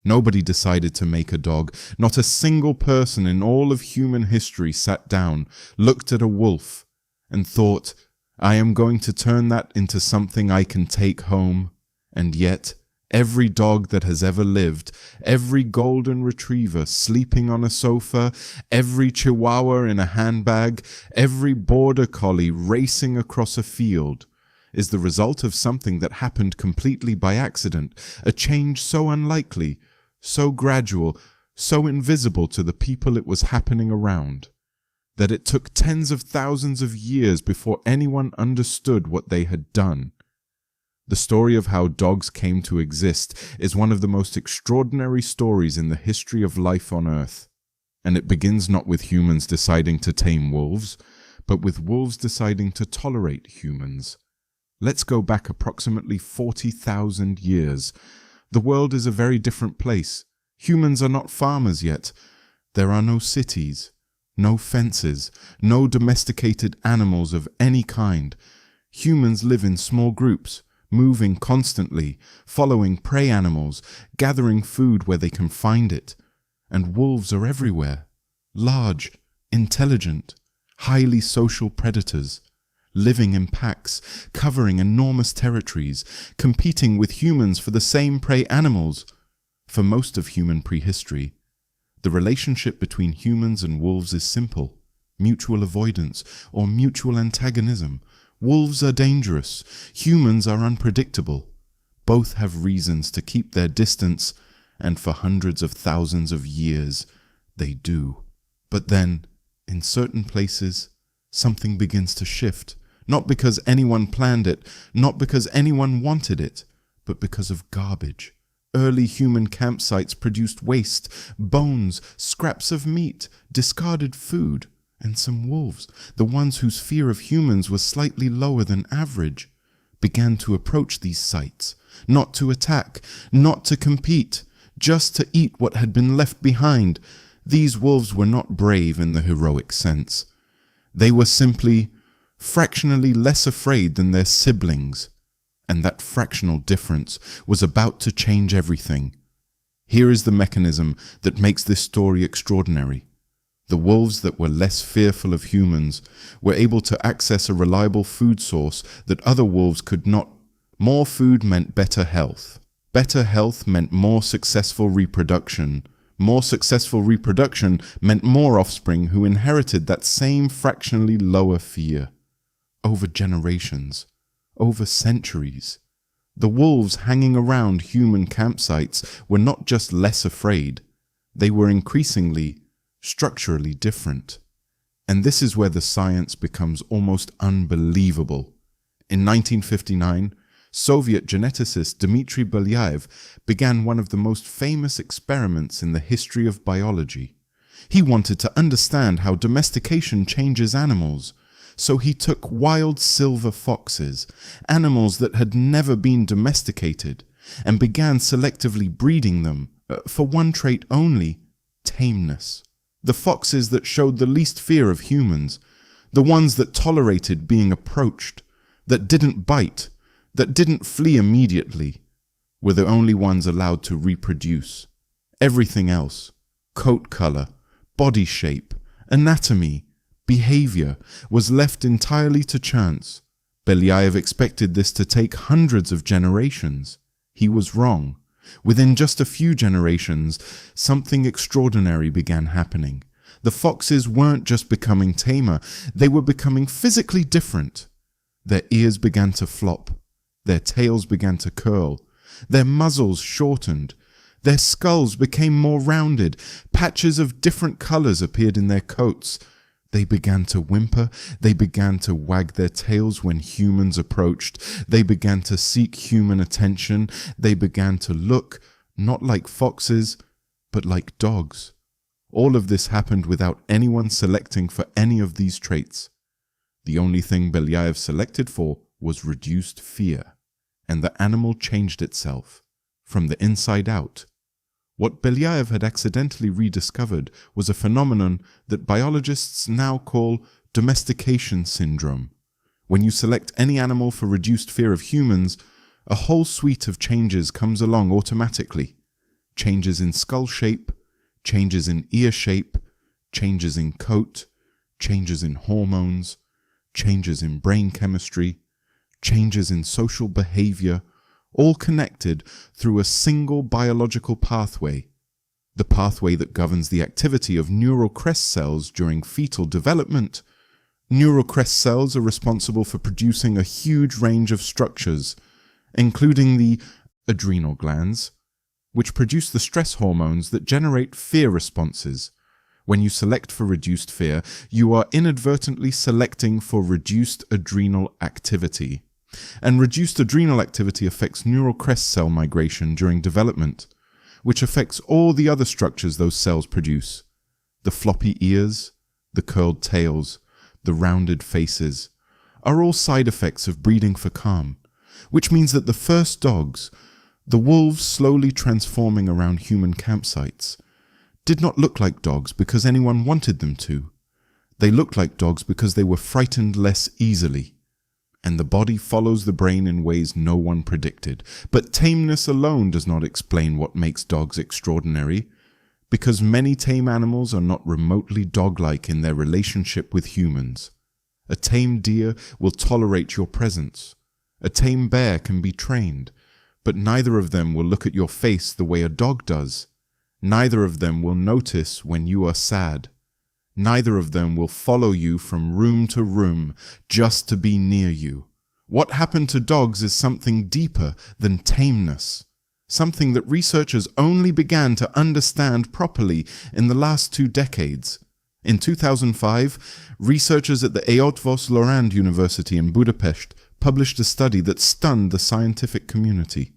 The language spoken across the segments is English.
Nobody decided to make a dog. Not a single person in all of human history sat down, looked at a wolf, and thought, I am going to turn that into something I can take home. And yet, every dog that has ever lived, every golden retriever sleeping on a sofa, every chihuahua in a handbag, every border collie racing across a field, is the result of something that happened completely by accident, a change so unlikely, so gradual, so invisible to the people it was happening around, that it took tens of thousands of years before anyone understood what they had done. The story of how dogs came to exist is one of the most extraordinary stories in the history of life on Earth. And it begins not with humans deciding to tame wolves, but with wolves deciding to tolerate humans. Let's go back approximately 40,000 years. The world is a very different place. Humans are not farmers yet. There are no cities, no fences, no domesticated animals of any kind. Humans live in small groups, moving constantly, following prey animals, gathering food where they can find it. And wolves are everywhere. Large, intelligent, highly social predators, living in packs, covering enormous territories, competing with humans for the same prey animals. For most of human prehistory, the relationship between humans and wolves is simple: mutual avoidance or mutual antagonism. Wolves are dangerous, humans are unpredictable. Both have reasons to keep their distance, and for hundreds of thousands of years, they do. But then, in certain places, something begins to shift. Not because anyone planned it, not because anyone wanted it, but because of garbage. Early human campsites produced waste, bones, scraps of meat, discarded food, and some wolves, the ones whose fear of humans was slightly lower than average, began to approach these sites, not to attack, not to compete, just to eat what had been left behind. These wolves were not brave in the heroic sense. They were simply fractionally less afraid than their siblings, and that fractional difference was about to change everything. Here is the mechanism that makes this story extraordinary. The wolves that were less fearful of humans were able to access a reliable food source that other wolves could not. More food meant better health. Better health meant more successful reproduction. More successful reproduction meant more offspring who inherited that same fractionally lower fear. Over generations, over centuries, the wolves hanging around human campsites were not just less afraid, they were increasingly, structurally different. And this is where the science becomes almost unbelievable. In 1959, Soviet geneticist Dmitry Belyaev began one of the most famous experiments in the history of biology. He wanted to understand how domestication changes animals. So he took wild silver foxes, animals that had never been domesticated, and began selectively breeding them for one trait only: tameness. The foxes that showed the least fear of humans, the ones that tolerated being approached, that didn't bite, that didn't flee immediately, were the only ones allowed to reproduce. Everything else, coat color, body shape, anatomy, behavior, was left entirely to chance. Belyaev expected this to take hundreds of generations. He was wrong. Within just a few generations, something extraordinary began happening. The foxes weren't just becoming tamer, they were becoming physically different. Their ears began to flop, their tails began to curl, their muzzles shortened, their skulls became more rounded, patches of different colors appeared in their coats. They began to whimper, they began to wag their tails when humans approached, they began to seek human attention, they began to look, not like foxes, but like dogs. All of this happened without anyone selecting for any of these traits. The only thing Belyaev selected for was reduced fear, and the animal changed itself, from the inside out. What Belyaev had accidentally rediscovered was a phenomenon that biologists now call domestication syndrome. When you select any animal for reduced fear of humans, a whole suite of changes comes along automatically. changes in skull shape, changes in ear shape, changes in coat, changes in hormones, changes in brain chemistry, changes in social behavior, all connected through a single biological pathway, the pathway that governs the activity of neural crest cells during fetal development. Neural crest cells are responsible for producing a huge range of structures, including the adrenal glands, which produce the stress hormones that generate fear responses. When you select for reduced fear, you are inadvertently selecting for reduced adrenal activity. And reduced adrenal activity affects neural crest cell migration during development, which affects all the other structures those cells produce. The floppy ears, the curled tails, the rounded faces, are all side effects of breeding for calm, which means that the first dogs, the wolves slowly transforming around human campsites, did not look like dogs because anyone wanted them to. They looked like dogs because they were frightened less easily. And the body follows the brain in ways no one predicted. But tameness alone does not explain what makes dogs extraordinary, because many tame animals are not remotely dog-like in their relationship with humans. A tame deer will tolerate your presence. A tame bear can be trained, but neither of them will look at your face the way a dog does. Neither of them will notice when you are sad. Neither of them will follow you from room to room just to be near you. What happened to dogs is something deeper than tameness, something that researchers only began to understand properly in the last 2 decades. In 2005, researchers at the Eötvös Loránd University in Budapest published a study that stunned the scientific community.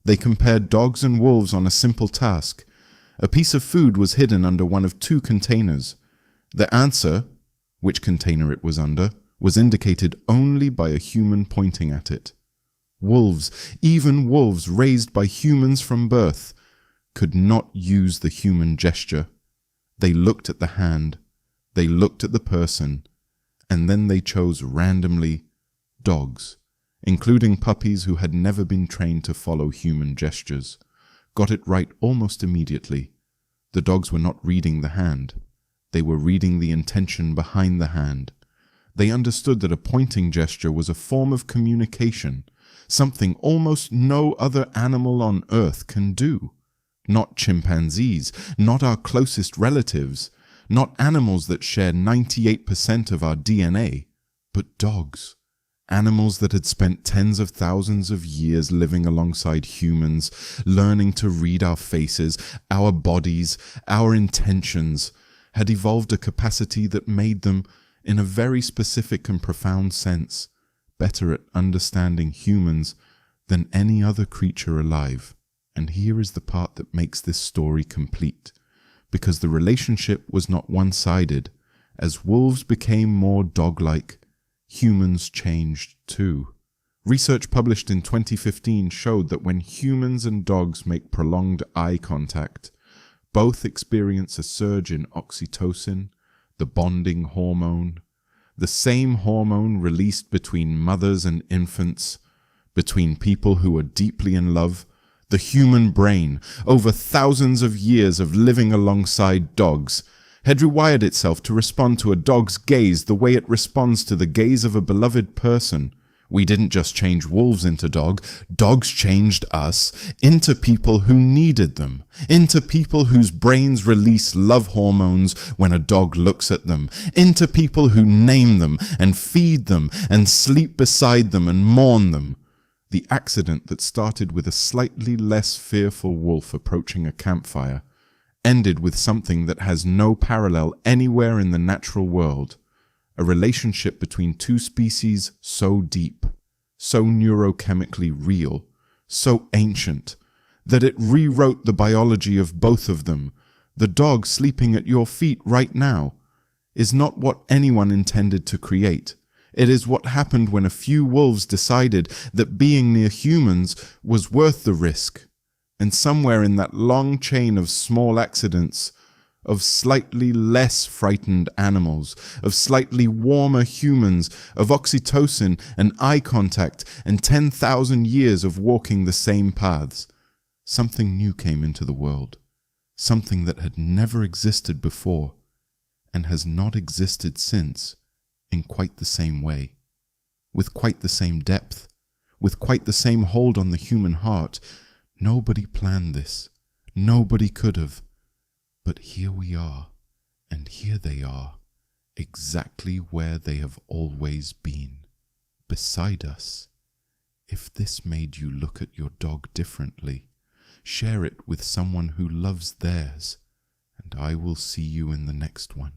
They compared dogs and wolves on a simple task. A piece of food was hidden under one of 2 containers. The answer, which container it was under, was indicated only by a human pointing at it. Wolves, even wolves raised by humans from birth, could not use the human gesture. They looked at the hand, they looked at the person, and then they chose randomly dogs, including puppies who had never been trained to follow human gestures, got it right almost immediately. The dogs were not reading the hand. They were reading the intention behind the hand. They understood that a pointing gesture was a form of communication, something almost no other animal on earth can do. Not chimpanzees, not our closest relatives, not animals that share 98% of our DNA, but dogs. Animals that had spent tens of thousands of years living alongside humans, learning to read our faces, our bodies, our intentions, had evolved a capacity that made them, in a very specific and profound sense, better at understanding humans than any other creature alive. And here is the part that makes this story complete, because the relationship was not one-sided. As wolves became more dog-like, humans changed too. Research published in 2015 showed that when humans and dogs make prolonged eye contact, both experience a surge in oxytocin, the bonding hormone, the same hormone released between mothers and infants, between people who are deeply in love. The human brain, over thousands of years of living alongside dogs, had rewired itself to respond to a dog's gaze the way it responds to the gaze of a beloved person. We didn't just change wolves into dogs changed us into people who needed them, into people whose brains release love hormones when a dog looks at them, into people who name them and feed them and sleep beside them and mourn them. The accident that started with a slightly less fearful wolf approaching a campfire ended with something that has no parallel anywhere in the natural world. A relationship between 2 species so deep, so neurochemically real, so ancient, that it rewrote the biology of both of them. The dog sleeping at your feet right now is not what anyone intended to create. It is what happened when a few wolves decided that being near humans was worth the risk. And somewhere in that long chain of small accidents, of slightly less frightened animals, of slightly warmer humans, of oxytocin and eye contact and 10,000 years of walking the same paths, something new came into the world, something that had never existed before and has not existed since in quite the same way, with quite the same depth, with quite the same hold on the human heart. Nobody planned this. Nobody could have. But here we are, and here they are, exactly where they have always been, beside us. If this made you look at your dog differently, share it with someone who loves theirs, and I will see you in the next one.